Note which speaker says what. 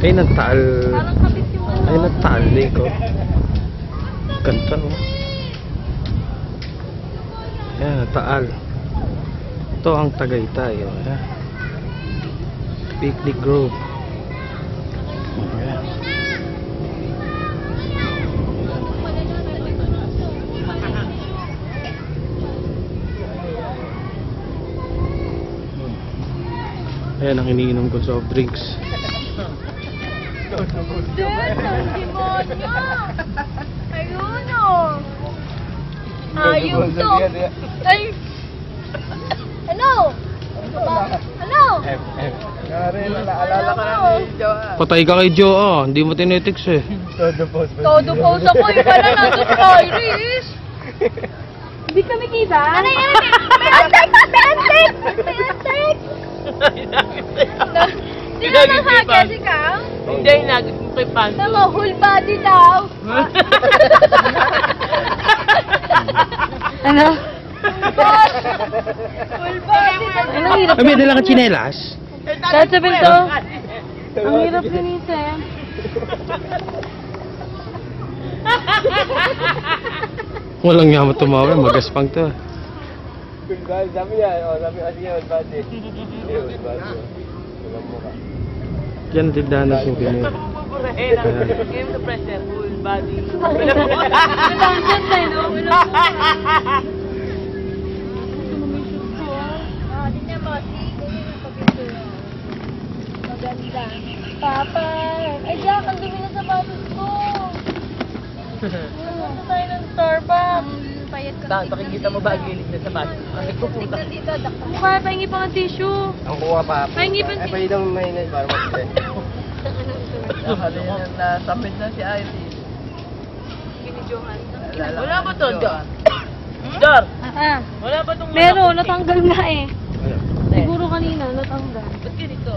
Speaker 1: Ay, nagtaal.
Speaker 2: Parang kapit yung ano.
Speaker 1: Ay, nagtaal, Nico. Ganda, oh. Ayan, nagtaal. Ito ang Tagaytay, oh. Ayan. Picnic Grove. Ayan. Ayan ang iniinom ko soft drinks.
Speaker 2: Dad, ang demonyo! Ayun o! Ayun to! Ay! Ano? Ano?
Speaker 3: Naalala ka na ni Joa.
Speaker 1: Patay ka kay Joe, oh. Hindi mo tinetics eh.
Speaker 3: Todo post.
Speaker 2: Todo pose ako. Yung pala nandun sa Iris. Hindi kami kita. Ano yan? May antek! May antek! May antek! Sino nang hagas ikaw?
Speaker 4: Hindi, nagit mo kay Panto.
Speaker 2: Tama, whole body daw. Ano? Full body daw. Anong hirap?
Speaker 1: Ay, may dala ka tsinelas?
Speaker 2: Kahit sa pinto. Ang hirap linisin.
Speaker 1: Walang nga mo tumawa, magaspang to.
Speaker 3: Sabi niya, sabi kasi old body. Old body. Walang mukha.
Speaker 1: Yan ang tindahan ng souvenir.
Speaker 4: Game the pressure, full body.
Speaker 2: Nandyan na, no? Maganda. Papa! Ay, Jack, ang dumi na sapatos ko. Punta tayo ng Starbucks. Payat ka.
Speaker 4: Nakikita mo ba ang gilid na sapatos? Kasi pupunta.
Speaker 2: Kaya pahingi pa ng tissue.
Speaker 3: Ang kuha pa.
Speaker 2: Pahingi pa ng
Speaker 3: Ay, pwedeng mainit para mag-set. Nakali na nasapit na si Iris.
Speaker 4: Wala ba to, Dor? Dor!
Speaker 2: Ah,
Speaker 4: Wala ba tong
Speaker 2: meron, natanggal na eh. Siguro kanina, natanggal.
Speaker 4: Ba't ganito?